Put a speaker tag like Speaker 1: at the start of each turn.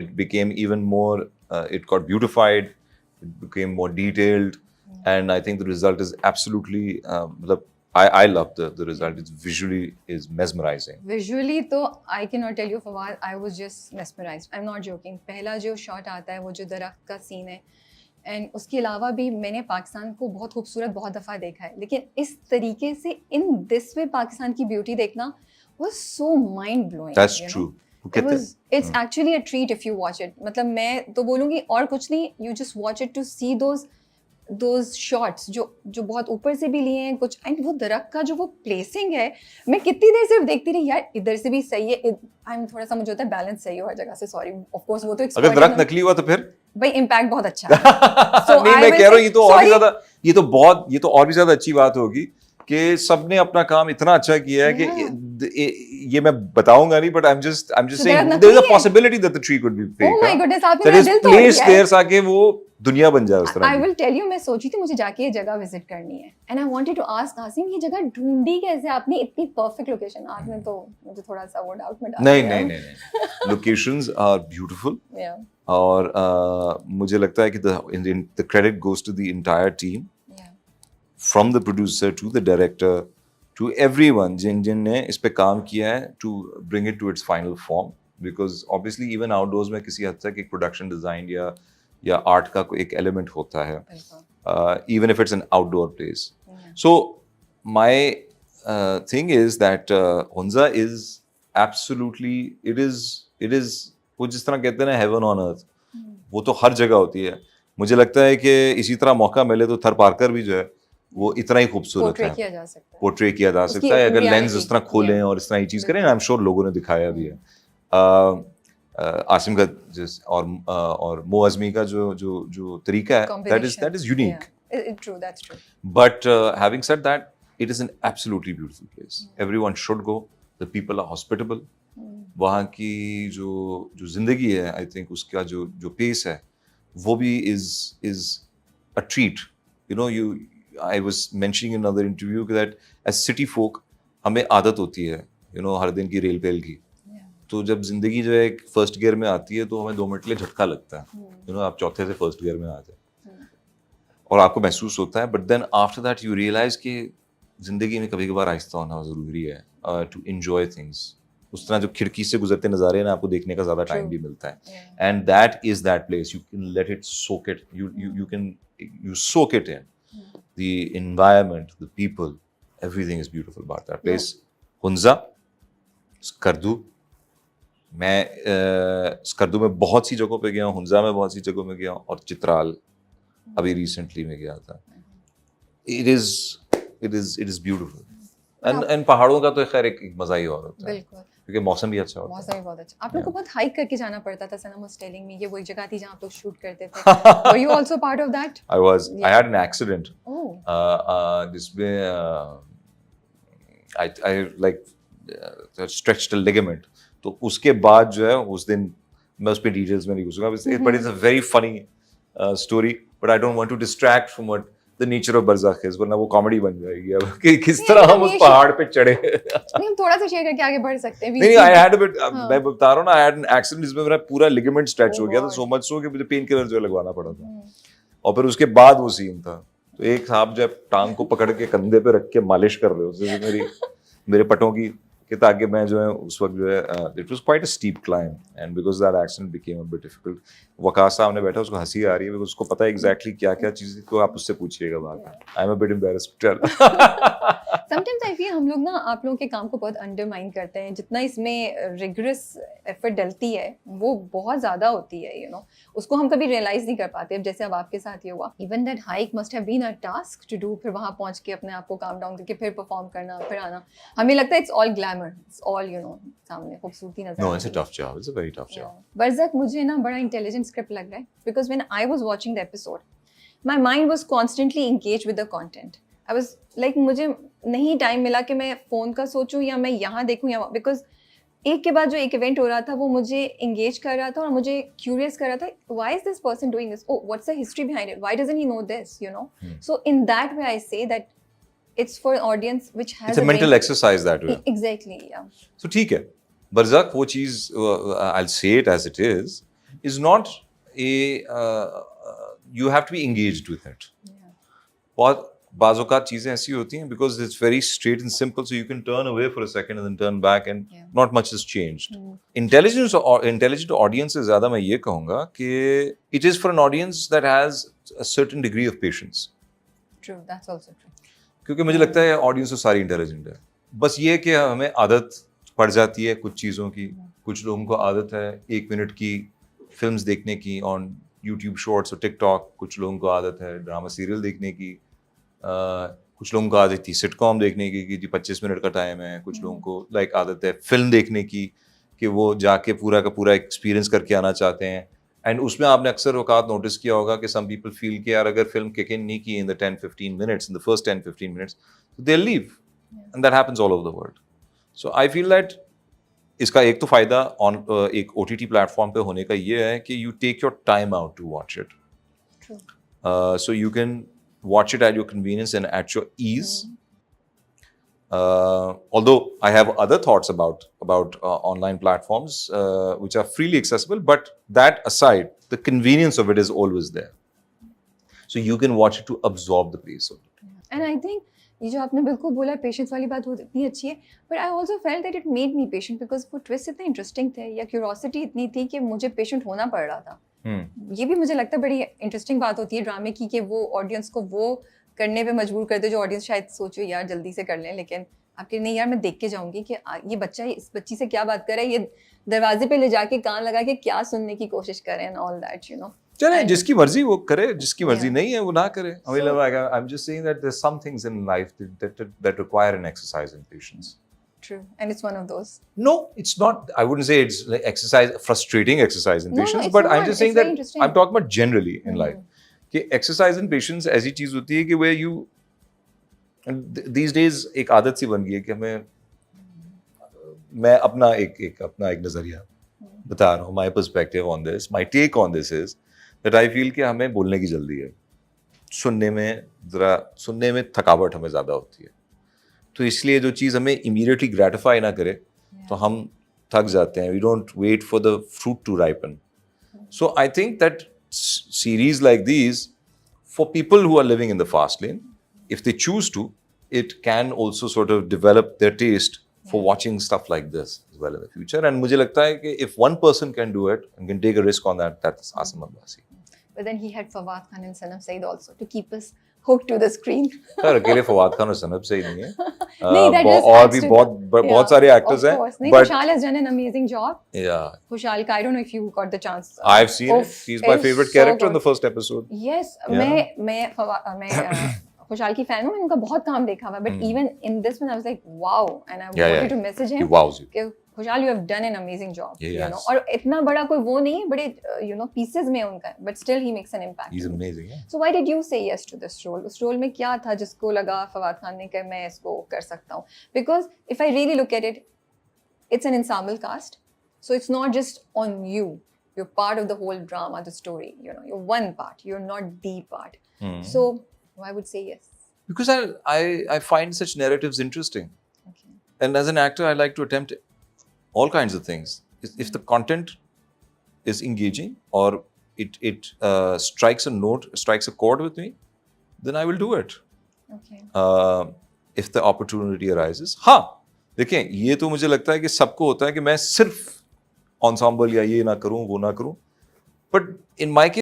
Speaker 1: It became even more, it got beautified, it became more detailed, and I think the result is absolutely, I love the result. It's visually is mesmerizing.
Speaker 2: Visually तो I cannot tell you Fawad, I was just mesmerized. I'm not joking. पहला जो shot आता है वो जो दरख्त का scene है, एंड उसके अलावा भी मैंने पाकिस्तान को बहुत खूबसूरत बहुत दफ़ा देखा है, लेकिन इस तरीके से इन दिस वे पाकिस्तान की ब्यूटी देखना was so mind blowing.
Speaker 1: That's true.
Speaker 2: It's actually a treat if you watch it. मतलब मैं तो बोलूँगी और कुछ नहीं, you just watch it to see those shots जो बहुत ऊपर से भी लिए हैं कुछ, एंड वो दरख्त का जो वो प्लेसिंग है, मैं कितनी देर सिर्फ देखती रही यार, इधर से भी सही है, थोड़ा सा मुझे होता है बैलेंस सही हो हर जगह से, सॉरी ऑफ कोर्स वो तो
Speaker 1: अगर दरख्त नकली हुआ तो फिर
Speaker 2: भाई इम्पैक्ट बहुत अच्छा है।
Speaker 1: so नहीं मैं कह रहा हूँ ये तो और भी ज्यादा अच्छी बात होगी कि सबने अपना काम इतना अच्छा किया है कि ये मैं बताऊंगा नहीं, but I'm just saying there is a possibility that the tree could be fake.
Speaker 2: Oh my goodness, आपने
Speaker 1: that
Speaker 2: मेरा
Speaker 1: is
Speaker 2: दिल तोड़
Speaker 1: placed
Speaker 2: दिया है।
Speaker 1: there ताकि वो दुनिया बन जाए उस तरह।
Speaker 2: I will tell you, मैं सोची थी मुझे जाके ये जगह विजिट करनी है, and I wanted to ask Asim ये जगह ढूंढी कैसे आपने, इतनी परफेक्ट लोकेशन। आपने तो मुझे थोड़ा सा वो डाउट में डाल दिया।
Speaker 1: नहीं locations are beautiful. और मुझे लगता है कि the credit goes to the entire team, from the producer to the director to everyone जिनने इस पे काम किया है to bring it to its final form, because obviously even outdoors में किसी हद तक एक production design या art का कोई एक element होता है, even if it's an outdoor place. So my thing is that Hunza is absolutely, it is वो जिस तरह कहते हैं ना heaven on earth, वो तो हर जगह होती है। मुझे लगता है कि इसी तरह मौका मिले तो थर पार्कर भी जो है वो इतना ही खूबसूरत है, पोर्ट्रे किया जा सकता है अगर लेंस इस तरह खोलें और इस तरह ही चीज करें। आई एम श्योर लोगों ने दिखाया भी है। आसिम का और मो अज़मी का जो तरीका है, that is unique.
Speaker 2: True, that's true.
Speaker 1: But having said that, it is an absolutely beautiful place. Everyone should go. The people are hospitable. वहाँ की जो जिंदगी है, आई थिंक उसका जो पेस है वो भी is a treat. You know, I was mentioning in another interview that as city folk हमें आदत होती है, you know, हर दिन की रेल पेल की, तो जब जिंदगी जो है फर्स्ट गियर में आती है तो हमें 2 मिनट के लिए झटका लगता है, you know, आप चौथे से फर्स्ट गियर में आ जाए और आपको महसूस होता है, but then after that you realize कि जिंदगी में कभी कभार आहिस्ता होना ज़रूरी है to enjoy things. उस तरह जो खिड़की से गुजरते नज़ारे हैं ना, आपको देखने का ज़्यादा टाइम भी मिलता है, and that is that place. You can let it soak it, you soak it in. The environment, the people, everything is beautiful about that place. Hunza, Skardu, मैं स्कर्दू में बहुत सी जगहों पे गया हूँ, हुंजा में बहुत सी जगहों में गया हूँ, और चित्राल अभी रिसेंटली में गया था। It is beautiful. And पहाड़ों का तो खैर एक मजा ही और होता है, क्योंकि मौसम भी अच्छा होता है।
Speaker 2: मौसम भी बहुत अच्छा। आप लोग को बहुत हाइक करके जाना पड़ता था, सनम was telling me, ये वही जगह थी जहाँ आप लोग शूट करते थे। Were you also part of that?
Speaker 1: I was. I had an accident. जिसमें I like stretched a ligament. तो उसके बाद जो है उस दिन मैं उस पे डिटेल्स में नहीं घुसूंगा, but it's a very funny story, but I don't want to distract from what the nature of बरज़ख है, वरना वो कॉमेडी बन जाएगी अब कि किस तरह हम उस पहाड़ पे चढ़े।
Speaker 2: नहीं, हम थोड़ा सा शेयर करके आगे बढ़ सकते हैं।
Speaker 1: नहीं, I had a bit, मैं बता रहा हूँ ना, I had an accident जिसमें मेरा पूरा लिगामेंट स्ट्रेच हो गया था, so much so कि मुझे पेन किलर जो लगवाना पड़ा था, और फिर उसके बाद वो सीन था, तो एक साहब जब टांग को पकड़ के कंधे पे रख के मालिश कर रहे होते मेरे पटों की, कि ताकि मैं जो है उस वक्त जो है, it was quite a steep climb, and because that accident became a bit difficult. Waqas सामने बैठा, उसको हंसी आ रही है, बिकॉज उसको पता है एग्जैक्टली क्या क्या चीज़, तो आप उससे पूछिएगा बाद में। I am a bit embarrassed.
Speaker 2: Sometimes I feel हम लोग ना आप लोगों के काम को बहुत अंडरमाइन करते हैं, जितना इसमें रिगरस एफर्ट डलती है वो बहुत ज़्यादा होती है, यू नो, उसको हम कभी रियलाइज़ नहीं कर पाते। अब जैसे अब आपके साथ ये हुआ, even that hike must have been a task to do, फिर वहाँ पहुँच के अपने आप को काम डाउन करके फिर परफॉर्म करना, फिर आना, हमें लगता है it's all glamour, it's all, you know, सामने खूबसूरती नजर।
Speaker 1: No, it's a tough job. It's a very tough job.
Speaker 2: बरज़ख मुझे ना बड़ा इंटेलिजेंट स्क्रिप्ट लग रहा है, because when I was watching the episode my mind was constantly engaged with the content. I was like, मुझे नहीं टाइम मिला कि मैं फ़ोन का सोचूं या मैं यहाँ देखूं या, बिकॉज एक के बाद जो एक इवेंट हो रहा था वो मुझे इंगेज कर रहा था और मुझे क्यूरियस कर रहा था, why is this person doing this, oh what's the history behind it, why doesn't he know this, you know. So in that way I say that it's for an audience which has
Speaker 1: it's a mental exercise that way.
Speaker 2: Exactly, yeah.
Speaker 1: So ठीक है, बरज़ख वो चीज़, I'll say it as it is, is not a you have to be engaged with it.
Speaker 2: Yeah.
Speaker 1: बहुत बाज़-औक़ात चीज़ें ऐसी होती हैं because it's very straight and simple, so you can turn away for a second and then turn back and
Speaker 2: Yeah.
Speaker 1: not much has changed. Intelligent audience से ज़्यादा मैं ये कहूँगा कि it is for an audience that has a certain degree of patience.
Speaker 2: True, that's also true.
Speaker 1: क्योंकि मुझे लगता है ऑडियंस तो सारी इंटेलिजेंट है, बस ये कि हमें आदत पड़ जाती है कुछ चीज़ों की. कुछ लोगों को आदत है 1 मिनट की फिल्म्स देखने की ऑन यूट्यूब शॉर्ट्स और टिकटॉक. कुछ लोगों को आदत है ड्रामा सीरियल देखने की. कुछ लोगों को आदत थी सिटकॉम देखने की कि जी 25 मिनट का टाइम है. कुछ लोगों को लाइक आदत है फिल्म देखने की कि वो जाके पूरा का पूरा एक्सपीरियंस करके आना चाहते हैं. एंड उसमें आपने अक्सर औकात नोटिस किया होगा कि सम पीपल फील कि यार अगर फिल्म किक इन नहीं की in the 10-15 minutes in the first 10-15 minutes they leave. And that happens all over the world. So I feel that इसका एक तो फायदा एक OTT प्लेटफॉर्म पे होने का ये है कि you take your time out to watch it.
Speaker 2: True.
Speaker 1: So you can watch it at your convenience and at your ease. Although I have other thoughts about online platforms which are freely accessible, but that aside, the convenience of it is always there. So you can watch it to absorb the pace of it.
Speaker 2: And I think ये जो आपने बिल्कुल बोला patience वाली बात बहुत इतनी अच्छी है, but I also felt that it made me patient because वो ट्विस्ट इतने इंटरेस्टिंग थे या क्यूरोसिटी इतनी थी कि मुझे पेशेंट होना पड़ रहा था. ये भी मुझे लगता है बड़ी इंटरेस्टिंग बात होती है ड्रामे की कि वो ऑडियंस को वो करने पे मजबूर कर दे जो ऑडियंस शायद सोचो यार जल्दी से कर लें, लेकिन आपके नहीं यार मैं देख के जाऊंगी कि ये बच्चा इस बच्ची से क्या बात कर रहा है, ये दरवाजे पे ले जाके कान लगा के क्या सुनने की कोशिश करें and all that you know.
Speaker 1: चले जिसकी मर्जी वो करे, जिसकी मर्जी
Speaker 2: Yeah.
Speaker 1: नहीं है वो ना करे. I mean, like, I'm just saying that there's some things in life that require an exercise in patience.
Speaker 2: True, and it's one of those.
Speaker 1: No, it's not. I wouldn't say it's like exercise, frustrating exercise in
Speaker 2: No,
Speaker 1: patience,
Speaker 2: it's
Speaker 1: but I'm
Speaker 2: not.
Speaker 1: just saying
Speaker 2: It's very
Speaker 1: that
Speaker 2: interesting.
Speaker 1: I'm talking about generally in life. कि exercise in patience ऐसी चीज होती है कि where you these days एक आदत सी बन गई है कि हमें मैं अपना एक नजरिया बता रहा हूँ. My perspective on this, my take on this is that I feel कि हमें बोलने की जल्दी है. सुनने में थकावट हमें ज़्यादा होती है. तो इसलिए जो चीज़ हमें immediately gratify ना करे तो हम थक जाते हैं. We don't wait for the fruit to ripen. So I think that series like these, for people who are living in the fast lane, if they choose to, it can also sort of develop their taste for watching stuff like this as well in the future. And मुझे लगता है कि if one person can do it and can take a risk on that, that's Asim Abbasi.
Speaker 2: But then he had Fawad Khan and Sanam Saeed also to keep us hooked to the screen.
Speaker 1: यार अकेले फवाद खान और सनब से ही नहीं है.
Speaker 2: नहीं, that just
Speaker 1: और
Speaker 2: adds
Speaker 1: भी
Speaker 2: to
Speaker 1: बहुत सारे actors हैं.
Speaker 2: Of course. नहीं,
Speaker 1: But
Speaker 2: Khushal has done an amazing job.
Speaker 1: yeah,
Speaker 2: Khushal ka, I don't know if you got the chance.
Speaker 1: I've seen it. He's my
Speaker 2: it's
Speaker 1: favorite
Speaker 2: so
Speaker 1: character in
Speaker 2: good.
Speaker 1: the first episode.
Speaker 2: Yes,
Speaker 1: Yeah.
Speaker 2: मैं खुशाल की fan हूँ. मैंने उनका बहुत काम देखा हुआ, but even in this one I was like wow, and I
Speaker 1: Yeah,
Speaker 2: wanted
Speaker 1: yeah.
Speaker 2: to message
Speaker 1: He
Speaker 2: him
Speaker 1: wows you.
Speaker 2: कि Khushal you have done an amazing job.
Speaker 1: Yeah,
Speaker 2: You
Speaker 1: yes.
Speaker 2: know, और इतना बड़ा कोई वो नहीं है, बड़े pieces में उनका, but still he makes an impact.
Speaker 1: He's amazing. Yeah.
Speaker 2: So why did you say yes to this role? उस role में क्या था जिसको लगा फवाद खान ने कि मैं इसको कर सकता हूँ? Because if I really look at it, it's an ensemble cast, so it's not just on you. You're part of the whole drama, the story. You know, you're one part. You're not the part. So I would say yes.
Speaker 1: Because I find such narratives interesting.
Speaker 2: Okay.
Speaker 1: And as an actor, I like to attempt all kinds of things. If the content is engaging or it strikes a chord with me, then I will do it.
Speaker 2: Okay.
Speaker 1: If the opportunity arises. हाँ, देखें ये तो मुझे लगता है कि सबको होता है कि मैं सिर्फ ensemble या ये ना करूँ वो ना करूँ. But in my case